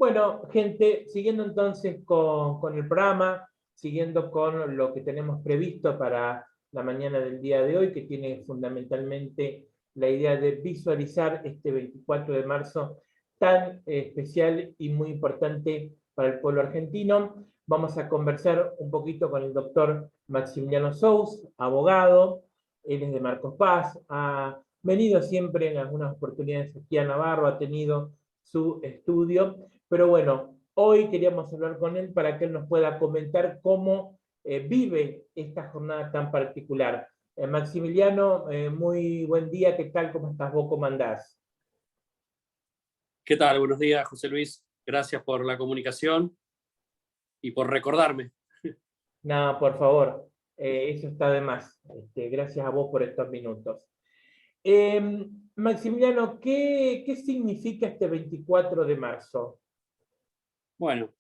Bueno, gente, siguiendo entonces con el programa, siguiendo con lo que tenemos previsto para la mañana del día de hoy, que tiene fundamentalmente la idea de visualizar este 24 de marzo tan especial y muy importante para el pueblo argentino. Vamos a conversar un poquito con el doctor Maximiliano Sous, abogado. Él es de Marcos Paz, ha venido siempre en algunas oportunidades aquí a Navarro, ha tenido su estudio, pero bueno, hoy queríamos hablar con él para que él nos pueda comentar cómo vive esta jornada tan particular. Maximiliano, muy buen día, ¿qué tal? ¿Cómo estás vos? ¿Cómo andás? ¿Qué tal? Buenos días, José Luis. Gracias por la comunicación y por recordarme. No, por favor, eso está de más. Gracias a vos por estos minutos. Maximiliano, ¿qué significa este 24 de marzo? Bueno,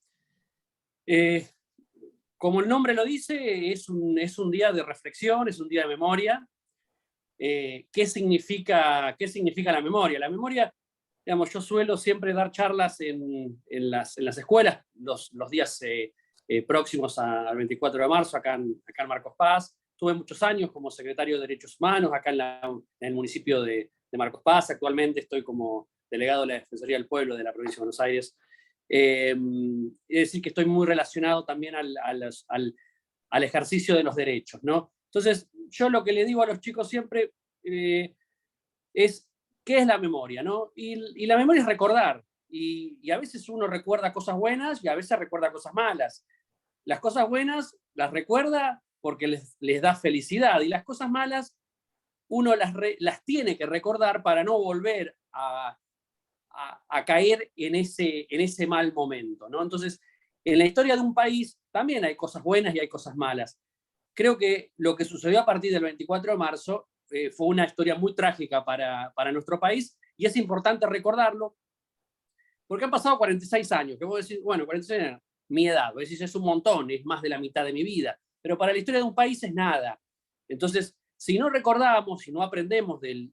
como el nombre lo dice, es un día de reflexión, es un día de memoria. ¿Qué significa la memoria? La memoria, digamos, yo suelo siempre dar charlas en las escuelas los días próximos al 24 de marzo, acá en Marcos Paz. Tuve muchos años como secretario de Derechos Humanos acá en el municipio de Marcos Paz. Actualmente estoy como delegado de la Defensoría del Pueblo de la provincia de Buenos Aires. Es decir, que estoy muy relacionado también al ejercicio de los derechos, ¿no? Entonces, yo lo que le digo a los chicos siempre es, ¿qué es la memoria, no? Y la memoria es recordar. Y a veces uno recuerda cosas buenas y a veces recuerda cosas malas. Las cosas buenas las recuerda porque les da felicidad, y las cosas malas uno las tiene que recordar para no volver a caer en ese mal momento, ¿no? Entonces, en la historia de un país también hay cosas buenas y hay cosas malas. Creo que lo que sucedió a partir del 24 de marzo fue una historia muy trágica para nuestro país, y es importante recordarlo porque han pasado 46 años, que vos decís, bueno, 46 años, mi edad, vos decís, es un montón, es más de la mitad de mi vida, pero para la historia de un país es nada. Entonces, si no recordamos, si no aprendemos de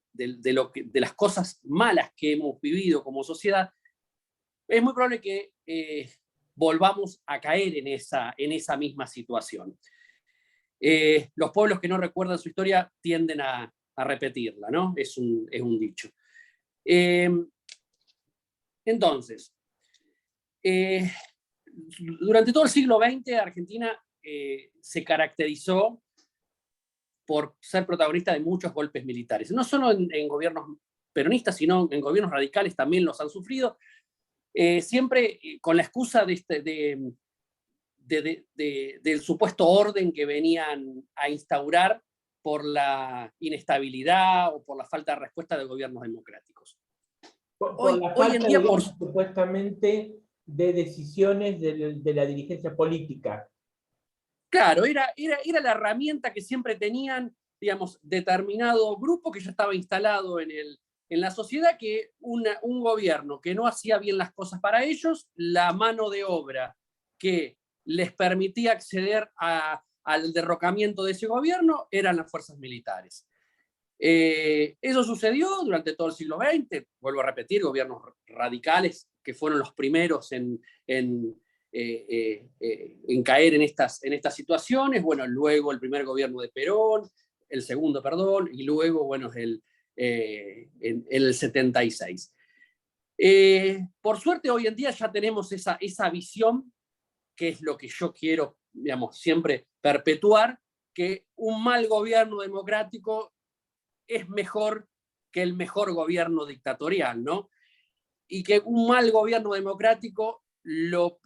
las cosas malas que hemos vivido como sociedad, es muy probable que volvamos a caer en esa misma situación. Los pueblos que no recuerdan su historia tienden a repetirla, ¿no? Es un dicho. Entonces, durante todo el siglo XX, Argentina se caracterizó por ser protagonista de muchos golpes militares. No solo en gobiernos peronistas, sino en gobiernos radicales también los han sufrido. Siempre con la excusa del supuesto orden que venían a instaurar por la inestabilidad o por la falta de respuesta de gobiernos democráticos. Por la Hoy en falta, día, digamos, supuestamente de decisiones de la dirigencia política. claro, era la herramienta que siempre tenían, digamos, determinado grupo que ya estaba instalado en la sociedad, que un gobierno que no hacía bien las cosas para ellos, la mano de obra que les permitía acceder al derrocamiento de ese gobierno eran las fuerzas militares. Eso sucedió durante todo el siglo XX, vuelvo a repetir, gobiernos radicales que fueron los primeros en caer en estas situaciones. Bueno, luego el primer gobierno de Perón, el segundo, perdón, y luego, bueno, en el 76. Por suerte, hoy en día ya tenemos esa visión, que es lo que yo quiero, digamos, siempre perpetuar, que un mal gobierno democrático es mejor que el mejor gobierno dictatorial, ¿no? Y que un mal gobierno democrático lo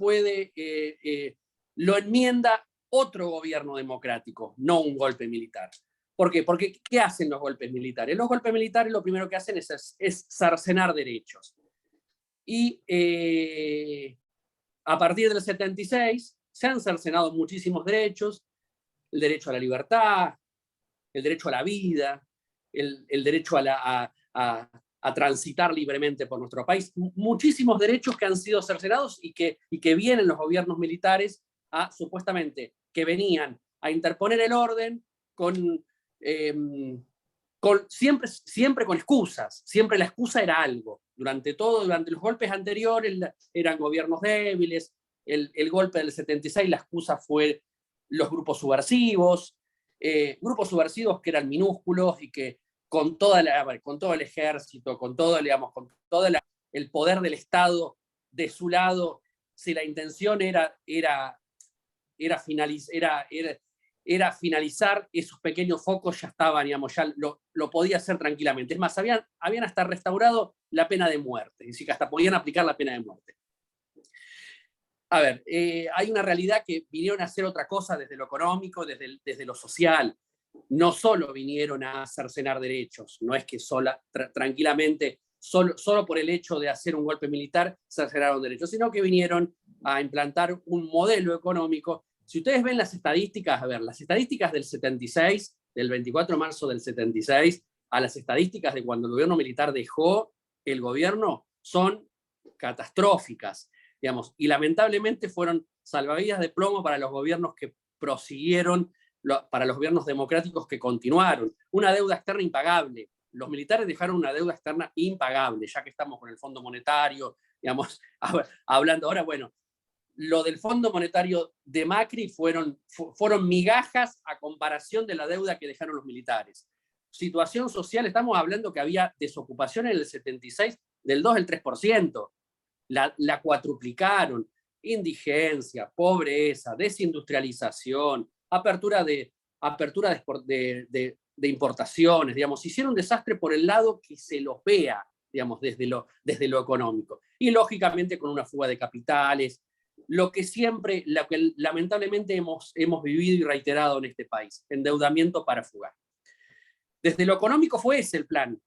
enmienda otro gobierno democrático, no un golpe militar. ¿Por qué? Porque ¿qué hacen los golpes militares? Los golpes militares lo primero que hacen es cercenar derechos. Y a partir del 76 se han cercenado muchísimos derechos: el derecho a la libertad, el derecho a la vida, el derecho a transitar libremente por nuestro país. Muchísimos derechos que han sido cercenados y que vienen los gobiernos militares supuestamente, que venían a interponer el orden siempre con excusas. Siempre la excusa era algo. Durante los golpes anteriores eran gobiernos débiles, el golpe del 76 la excusa fue los grupos subversivos que eran minúsculos y que con todo el ejército, con todo, digamos, con todo el poder del Estado de su lado, si la intención era finalizar esos pequeños focos, ya estaban, digamos, ya lo podía hacer tranquilamente. Es más, habían hasta restaurado la pena de muerte, es decir, que hasta podían aplicar la pena de muerte. A ver, hay una realidad que vinieron a hacer otra cosa desde lo económico, desde lo social. No solo vinieron a cercenar derechos, no es que tranquilamente, solo por el hecho de hacer un golpe militar, cercenaron derechos, sino que vinieron a implantar un modelo económico. Si ustedes ven las estadísticas, a ver, las estadísticas del 76, del 24 de marzo del 76, a las estadísticas de cuando el gobierno militar dejó el gobierno, son catastróficas, digamos, y lamentablemente fueron salvavidas de plomo para los gobiernos que prosiguieron, para los gobiernos democráticos que continuaron. Una deuda externa impagable. Los militares dejaron una deuda externa impagable, ya que estamos con el Fondo Monetario, digamos, hablando ahora, bueno, lo del Fondo Monetario de Macri fueron migajas a comparación de la deuda que dejaron los militares. Situación social, estamos hablando que había desocupación en el 76 del 2 al 3%. La cuadruplicaron. Indigencia, pobreza, desindustrialización, apertura de importaciones, digamos, hicieron un desastre por el lado que se los vea, digamos, desde lo económico. Y lógicamente con una fuga de capitales, lo que lamentablemente hemos vivido y reiterado en este país, endeudamiento para fugar. Desde lo económico fue ese el plan,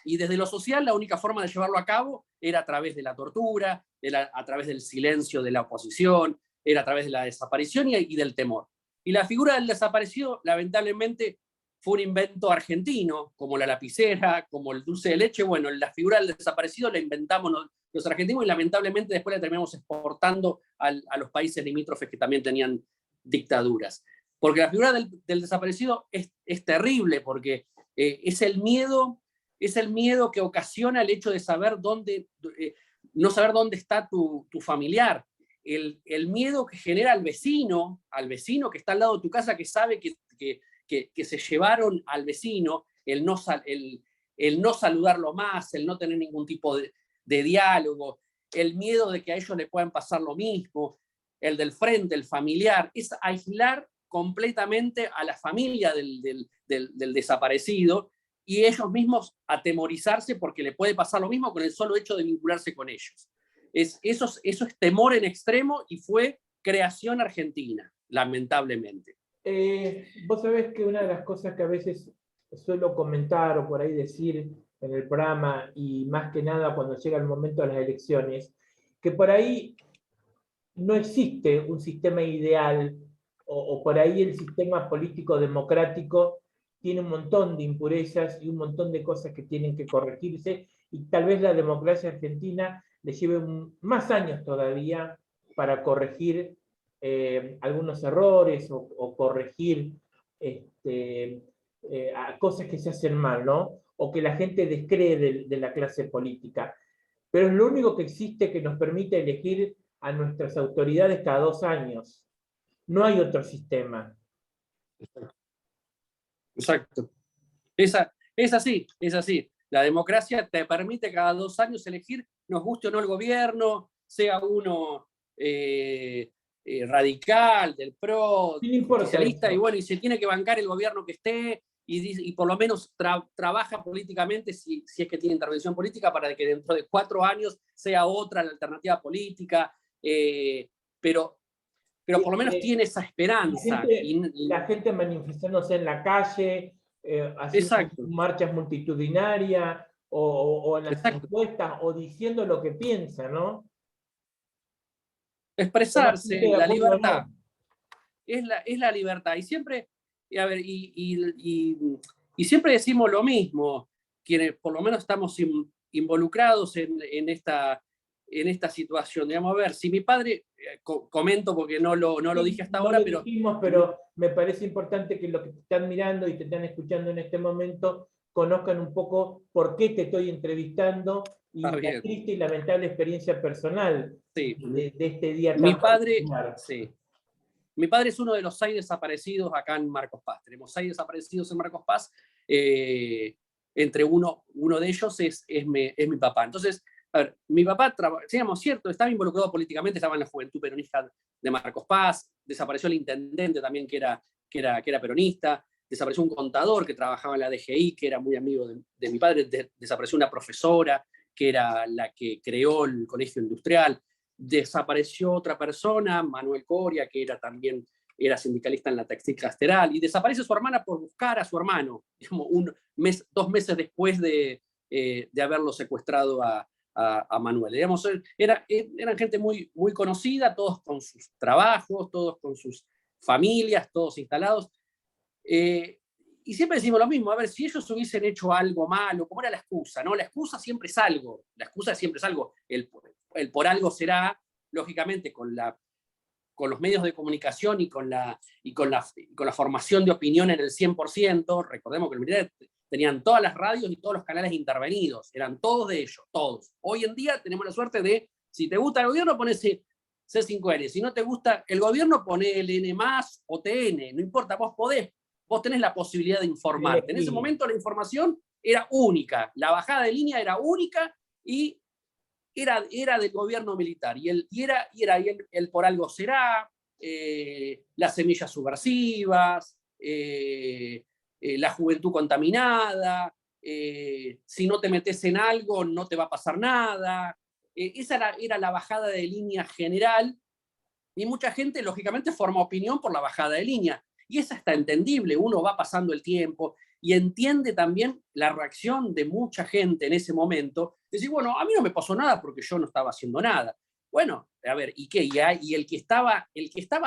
y desde lo social la única forma de llevarlo a cabo era a través de la tortura, a través del silencio de la oposición, era a través de la desaparición y del temor. Y la figura del desaparecido, lamentablemente, fue un invento argentino, como la lapicera, como el dulce de leche. Bueno, la figura del desaparecido la inventamos los argentinos y lamentablemente después la terminamos exportando a los países limítrofes que también tenían dictaduras. Porque la figura del desaparecido es terrible, porque es el miedo que ocasiona el hecho de no saber dónde está tu familiar. El miedo que genera al vecino que está al lado de tu casa, que sabe que se llevaron al vecino, el no saludarlo más, el no tener ningún tipo de diálogo, el miedo de que a ellos le puedan pasar lo mismo, el del frente, el familiar, es aislar completamente a la familia del desaparecido y ellos mismos atemorizarse porque le puede pasar lo mismo con el solo hecho de vincularse con ellos. Eso es temor en extremo y fue creación argentina, lamentablemente. Vos sabés que una de las cosas que a veces suelo comentar o por ahí decir en el programa, y más que nada cuando llega el momento de las elecciones, que por ahí no existe un sistema ideal o por ahí el sistema político democrático tiene un montón de impurezas y un montón de cosas que tienen que corregirse, y tal vez la democracia argentina le lleve más años todavía para corregir algunos errores o corregir cosas que se hacen mal, ¿no? O que la gente descree de la clase política. Pero es lo único que existe que nos permite elegir a nuestras autoridades cada 2 años. No hay otro sistema. Exacto. Es así. La democracia te permite cada 2 años elegir, nos guste o no el gobierno, sea uno radical, del PRO, socialista, y bueno, y se tiene que bancar el gobierno que esté, y por lo menos trabaja políticamente, si es que tiene intervención política, para que dentro de 4 años sea otra la alternativa política, pero por lo menos tiene esa esperanza. La gente manifestándose en la calle, haciendo marchas multitudinarias, o en las encuestas, o diciendo lo que piensa, ¿no? Expresarse, la libertad. Es la libertad. Y siempre, y siempre decimos lo mismo, quienes por lo menos estamos involucrados en esta situación. Digamos, a ver, si mi padre, comento porque no lo dije hasta ahora, pero me parece importante que los que te están mirando y te están escuchando en este momento conozcan un poco por qué te estoy entrevistando y Está la bien. triste y lamentable experiencia personal Sí. de este día Mi tan padre, particular. sí. Mi padre es uno de los 6 desaparecidos acá en Marcos Paz. Tenemos 6 desaparecidos en Marcos Paz. Entre uno de ellos es mi papá. Entonces, a ver, mi papá, digamos, cierto, estaba involucrado políticamente, estaba en la Juventud Peronista de Marcos Paz, desapareció el intendente también que era peronista, desapareció un contador que trabajaba en la DGI, que era muy amigo de mi padre, desapareció una profesora que era la que creó el colegio industrial, desapareció otra persona, Manuel Coria, que era sindicalista en la Textil Casteral, y desaparece su hermana por buscar a su hermano, digamos, 2 meses después de haberlo secuestrado a Manuel. Digamos, eran gente muy, muy conocida, todos con sus trabajos, todos con sus familias, todos instalados. Y siempre decimos lo mismo, a ver, si ellos hubiesen hecho algo malo, ¿cómo era la excusa? ¿No? La excusa siempre es algo, el por algo será, lógicamente, con los medios de comunicación y con la formación de opinión en el 100%, recordemos que el militar tenían todas las radios y todos los canales intervenidos, eran todos de ellos, todos. Hoy en día tenemos la suerte de, si te gusta el gobierno, pones C5N, si no te gusta el gobierno, poné LN+, o TN, no importa, vos tenés la posibilidad de informarte. En ese momento la información era única, la bajada de línea era única y era del gobierno militar. Y era el por algo será, las semillas subversivas, la juventud contaminada, si no te metes en algo no te va a pasar nada. Esa era la bajada de línea general, y mucha gente, lógicamente, forma opinión por la bajada de línea. Y esa está entendible, uno va pasando el tiempo y entiende también la reacción de mucha gente en ese momento. Decir, bueno, a mí no me pasó nada porque yo no estaba haciendo nada. Bueno, a ver, ¿y qué? Y el que estaba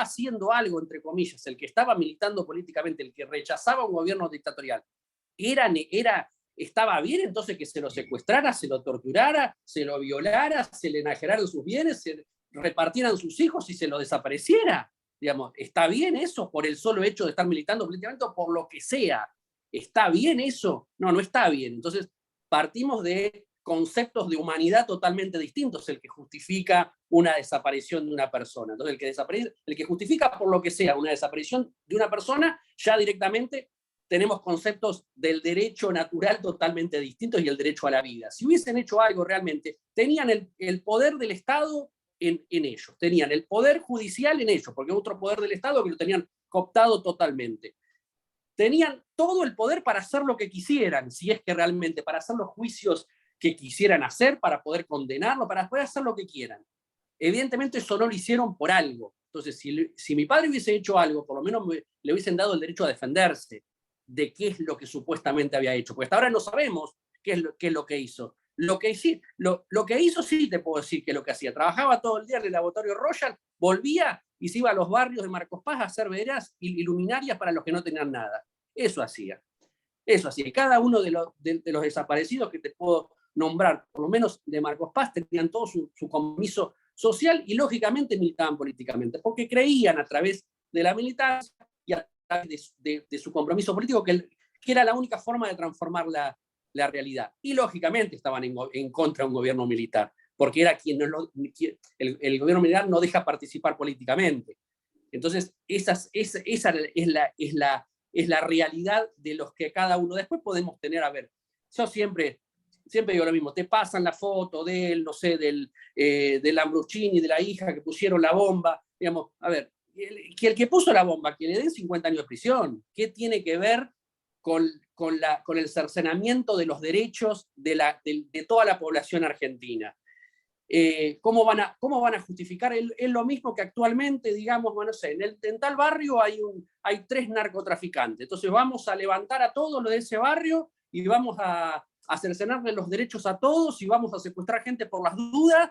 haciendo algo, entre comillas, el que estaba militando políticamente, el que rechazaba un gobierno dictatorial, estaba bien entonces que se lo secuestrara, se lo torturara, se lo violara, se le enajeraran sus bienes, se repartieran sus hijos y se lo desapareciera. Digamos, ¿está bien eso por el solo hecho de estar militando políticamente o por lo que sea? ¿Está bien eso? No, no está bien. Entonces, partimos de conceptos de humanidad totalmente distintos, el que justifica una desaparición de una persona. Entonces, el que justifica por lo que sea una desaparición de una persona, ya directamente tenemos conceptos del derecho natural totalmente distintos y el derecho a la vida. Si hubiesen hecho algo realmente, tenían el poder del Estado en ellos, tenían el poder judicial en ellos, porque otro poder del Estado que lo tenían cooptado totalmente. Tenían todo el poder para hacer lo que quisieran, si es que realmente, para hacer los juicios que quisieran hacer, para poder condenarlo, para poder hacer lo que quieran. Evidentemente eso no lo hicieron por algo. Entonces, si mi padre hubiese hecho algo, por lo menos le hubiesen dado el derecho a defenderse de qué es lo que supuestamente había hecho, porque hasta ahora no sabemos qué es lo que hizo. Lo que hizo sí te puedo decir que lo que hacía. Trabajaba todo el día en el laboratorio Royal, volvía y se iba a los barrios de Marcos Paz a hacer veredas y luminarias para los que no tenían nada. Eso hacía. Eso hacía. Y cada uno de los desaparecidos que te puedo nombrar, por lo menos de Marcos Paz, tenían todo su compromiso social y lógicamente militaban políticamente, porque creían a través de la militancia y a través de su compromiso político que era la única forma de transformar la realidad. Y lógicamente estaban en contra de un gobierno militar, porque era el gobierno militar no deja participar políticamente. Entonces, esa es la realidad de los que cada uno después podemos tener. A ver, yo siempre digo lo mismo, te pasan la foto de él, no sé, del Lambruschini, de la hija que pusieron la bomba, digamos, a ver, el que puso la bomba, que le den 50 años de prisión, ¿qué tiene que ver con el cercenamiento de los derechos de toda la población argentina? ¿Cómo van a justificar? Es lo mismo que actualmente, digamos, bueno, no sé, en tal barrio hay 3 narcotraficantes, entonces vamos a levantar a todos los de ese barrio y vamos a cercenarle los derechos a todos y vamos a secuestrar gente por las dudas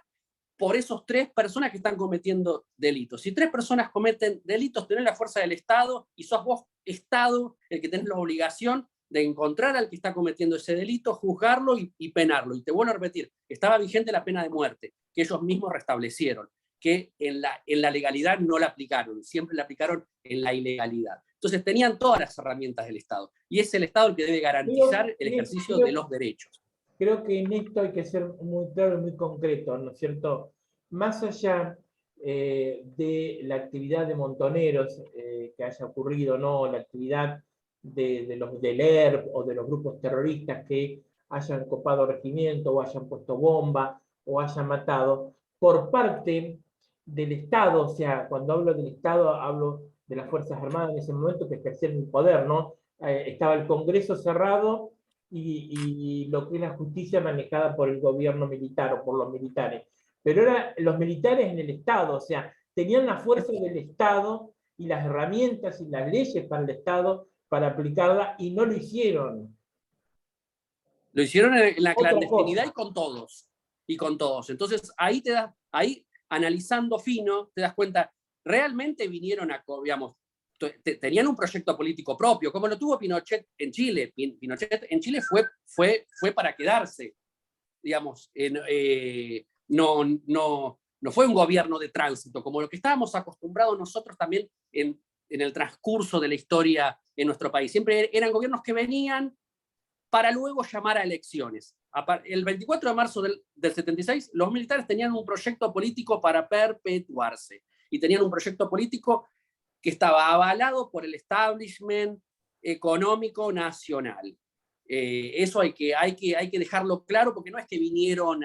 por esos 3 personas que están cometiendo delitos. Si 3 personas cometen delitos, tenés la fuerza del Estado y sos vos, Estado, el que tenés la obligación de encontrar al que está cometiendo ese delito, juzgarlo y penarlo. Y te vuelvo a repetir, estaba vigente la pena de muerte, que ellos mismos restablecieron. que en la legalidad no la aplicaron, siempre la aplicaron en la ilegalidad. Entonces tenían todas las herramientas del Estado, y es el Estado el que debe garantizar el ejercicio de los derechos. Creo que en esto hay que ser muy claro y muy concreto, ¿no es cierto? Más allá de la actividad de montoneros que haya ocurrido, ¿no? La actividad de los del ERP o de los grupos terroristas que hayan copado regimiento o hayan puesto bomba o hayan matado, por parte del Estado, o sea, cuando hablo del Estado hablo de las Fuerzas Armadas en ese momento que ejercían el poder, ¿no? Estaba el Congreso cerrado y lo que es la justicia manejada por el gobierno militar o por los militares. Pero eran los militares en el Estado, o sea, tenían la fuerza del Estado y las herramientas y las leyes para el Estado para aplicarla y no lo hicieron. Lo hicieron en la clandestinidad y con todos. Y con todos. Entonces ahí analizando fino, te das cuenta, realmente vinieron digamos, tenían un proyecto político propio, como lo tuvo Pinochet en Chile. Pinochet en Chile fue para quedarse, digamos, no fue un gobierno de tránsito, como lo que estábamos acostumbrados nosotros también en el transcurso de la historia en nuestro país. Siempre eran gobiernos que venían para luego llamar a elecciones. El 24 de marzo del 76, los militares tenían un proyecto político para perpetuarse, y tenían un proyecto político que estaba avalado por el establishment económico nacional. Eso hay que dejarlo claro, porque no es que vinieron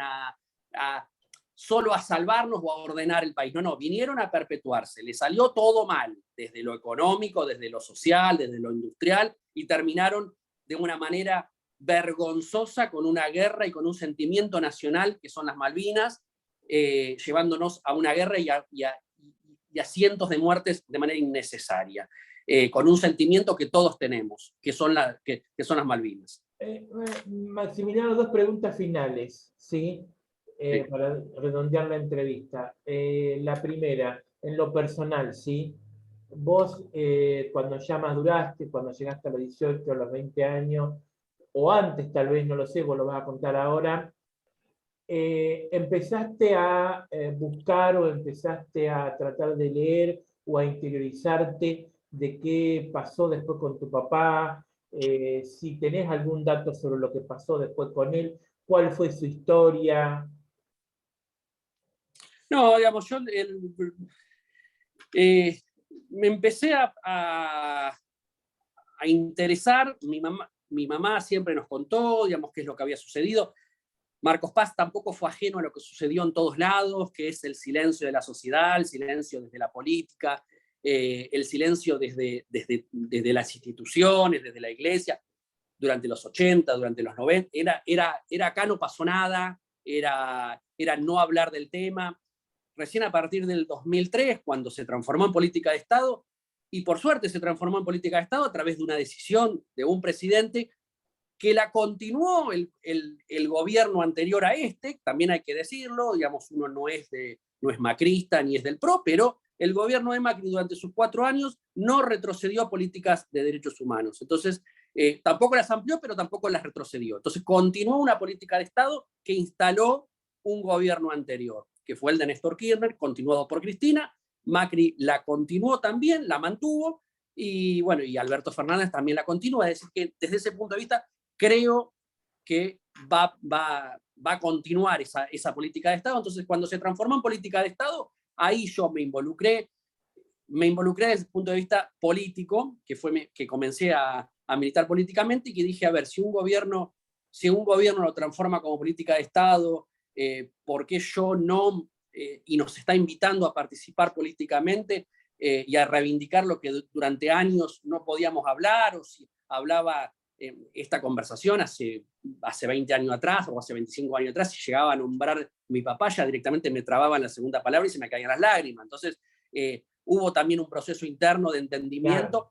solo a salvarnos o a ordenar el país. No, vinieron a perpetuarse. Les salió todo mal, desde lo económico, desde lo social, desde lo industrial, y terminaron de una manera vergonzosa con una guerra y con un sentimiento nacional que son las Malvinas, llevándonos a una guerra y a cientos de muertes de manera innecesaria, con un sentimiento que todos tenemos, que son las Malvinas. Maximiliano, dos preguntas finales, ¿sí? Sí. Para redondear la entrevista. La primera, en lo personal, ¿sí? Vos, cuando ya maduraste, cuando llegaste a los 18, a los 20 años, o antes tal vez, no lo sé, vos lo vas a contar ahora, empezaste a buscar o empezaste a tratar de leer o a interiorizarte de qué pasó después con tu papá, si tenés algún dato sobre lo que pasó después con él, cuál fue su historia. No, digamos, yo me empecé a interesar. Mi mamá siempre nos contó, digamos, qué es lo que había sucedido. Marcos Paz tampoco fue ajeno a lo que sucedió en todos lados, que es el silencio de la sociedad, el silencio desde la política, el silencio desde las instituciones, desde la iglesia, durante los 80, durante los 90. Era acá no pasó nada, era no hablar del tema. Recién a partir del 2003, cuando se transformó en política de Estado, y por suerte se transformó en política de Estado a través de una decisión de un presidente que la continuó el gobierno anterior a este, también hay que decirlo, digamos, uno no es macrista ni es del PRO, pero el gobierno de Macri durante sus 4 años no retrocedió a políticas de derechos humanos. Entonces, tampoco las amplió, pero tampoco las retrocedió. Entonces, continuó una política de Estado que instaló un gobierno anterior, que fue el de Néstor Kirchner, continuado por Cristina. Macri la continuó también, la mantuvo, y bueno, y Alberto Fernández también la continúa. Es decir, que desde ese punto de vista creo que va a continuar esa política de Estado. Entonces, cuando se transformó en política de Estado, ahí yo me involucré desde el punto de vista político, que comencé a militar políticamente, y que dije, a ver, si un gobierno lo transforma como política de Estado, ¿por qué yo no? Y nos está invitando a participar políticamente y a reivindicar lo que durante años no podíamos hablar, o si hablaba esta conversación hace 20 años atrás o hace 25 años atrás, si llegaba a nombrar mi papá, ya directamente me trababa en la segunda palabra y se me caían las lágrimas. Entonces, hubo también un proceso interno de entendimiento, claro,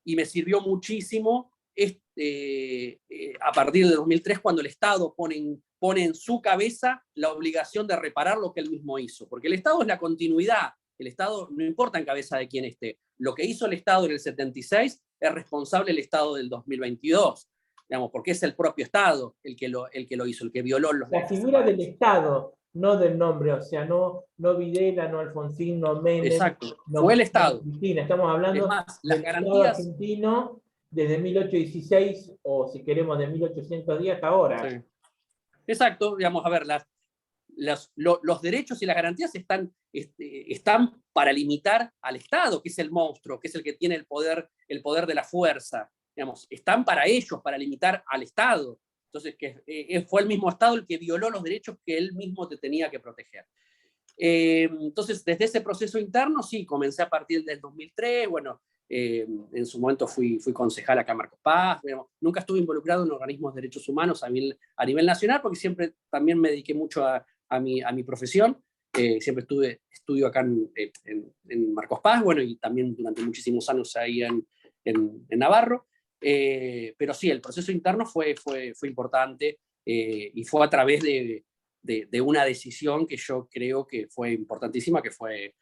y me sirvió muchísimo a partir de 2003, cuando el Estado pone en su cabeza la obligación de reparar lo que él mismo hizo. Porque el Estado es la continuidad. El Estado, no importa en cabeza de quién esté. Lo que hizo el Estado en el 76 es responsable el Estado del 2022, digamos, porque es el propio Estado el que lo hizo, el que violó los derechos humanos. La figura del Estado no del nombre, o sea, no Videla, no Alfonsín, no Menem, Exacto, no fue el Estado. Cristina, estamos Es hablando más, las del Estado garantías... argentino desde 1816, o si queremos de 1810 hasta ahora. Sí. Exacto, digamos, a ver, los derechos y las garantías están para limitar al Estado, que es el monstruo, que es el que tiene el poder de la fuerza. Digamos, están para ellos, para limitar al Estado. Entonces, fue el mismo Estado el que violó los derechos que él mismo te tenía que proteger. Entonces, desde ese proceso interno, sí, comencé a partir del 2003, bueno, en su momento fui concejal acá en Marcos Paz, digamos, nunca estuve involucrado en organismos de derechos humanos a nivel nacional, porque siempre también me dediqué mucho a mi profesión, siempre estudio acá en Marcos Paz, bueno, y también durante muchísimos años ahí en Navarro, pero sí, el proceso interno fue importante, y fue a través de una decisión que yo creo que fue importantísima, que fue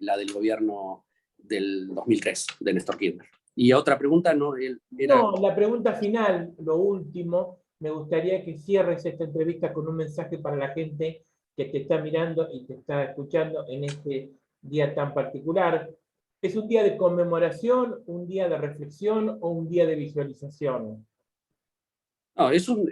la del gobierno del 2003, de Néstor Kirchner. Y otra pregunta, ¿no? No, la pregunta final, lo último, me gustaría que cierres esta entrevista con un mensaje para la gente que te está mirando y te está escuchando en este día tan particular. ¿Es un día de conmemoración, un día de reflexión o un día de visualización? No, es un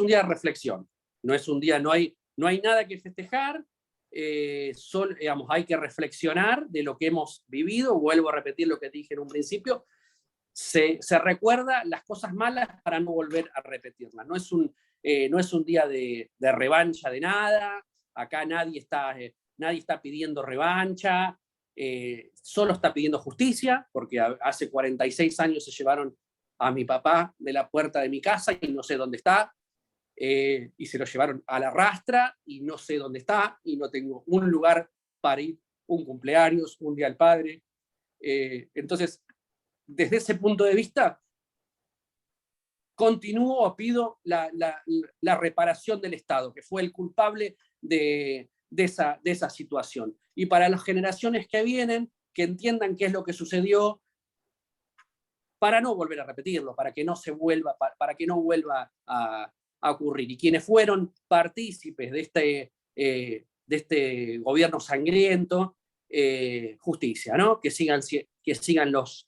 día de reflexión. No es un día, no hay nada que festejar, digamos, hay que reflexionar de lo que hemos vivido. Vuelvo a repetir lo que dije en un principio. Se recuerda las cosas malas para no volver a repetirlas. No es un día de revancha de nada. Acá nadie está pidiendo revancha, solo está pidiendo justicia, porque hace 46 años se llevaron a mi papá de la puerta de mi casa y no sé dónde está, y se lo llevaron a la rastra y no sé dónde está, y no tengo un lugar para ir, un cumpleaños, un día del padre. Entonces, desde ese punto de vista, continúo o pido la reparación del Estado, que fue el culpable de esa situación. Y para las generaciones que vienen, que entiendan qué es lo que sucedió, para no volver a repetirlo, para que no vuelva a ocurrir. Y quienes fueron partícipes de este gobierno sangriento, justicia, ¿no? Que sigan los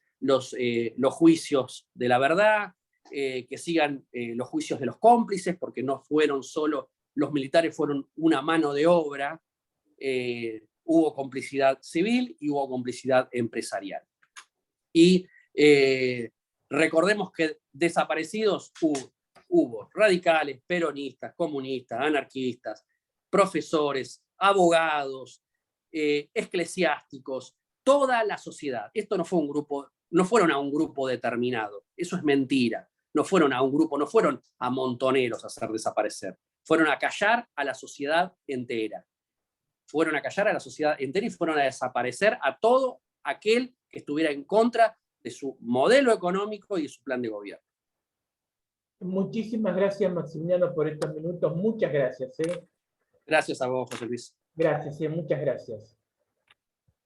juicios de la verdad, que sigan los juicios de los cómplices, porque no fueron solo los militares, fueron una mano de obra, hubo complicidad civil y hubo complicidad empresarial. Y recordemos que desaparecidos hubo radicales, peronistas, comunistas, anarquistas, profesores, abogados, eclesiásticos, toda la sociedad. Esto no fueron a un grupo determinado, eso es mentira. No fueron a un grupo, no fueron a montoneros a hacer desaparecer, fueron a callar a la sociedad entera. Fueron a callar a la sociedad entera y fueron a desaparecer a todo aquel que estuviera en contra de su modelo económico y de su plan de gobierno. Muchísimas gracias, Maximiliano, por estos minutos. Muchas gracias. Gracias a vos, José Luis. Gracias, muchas gracias.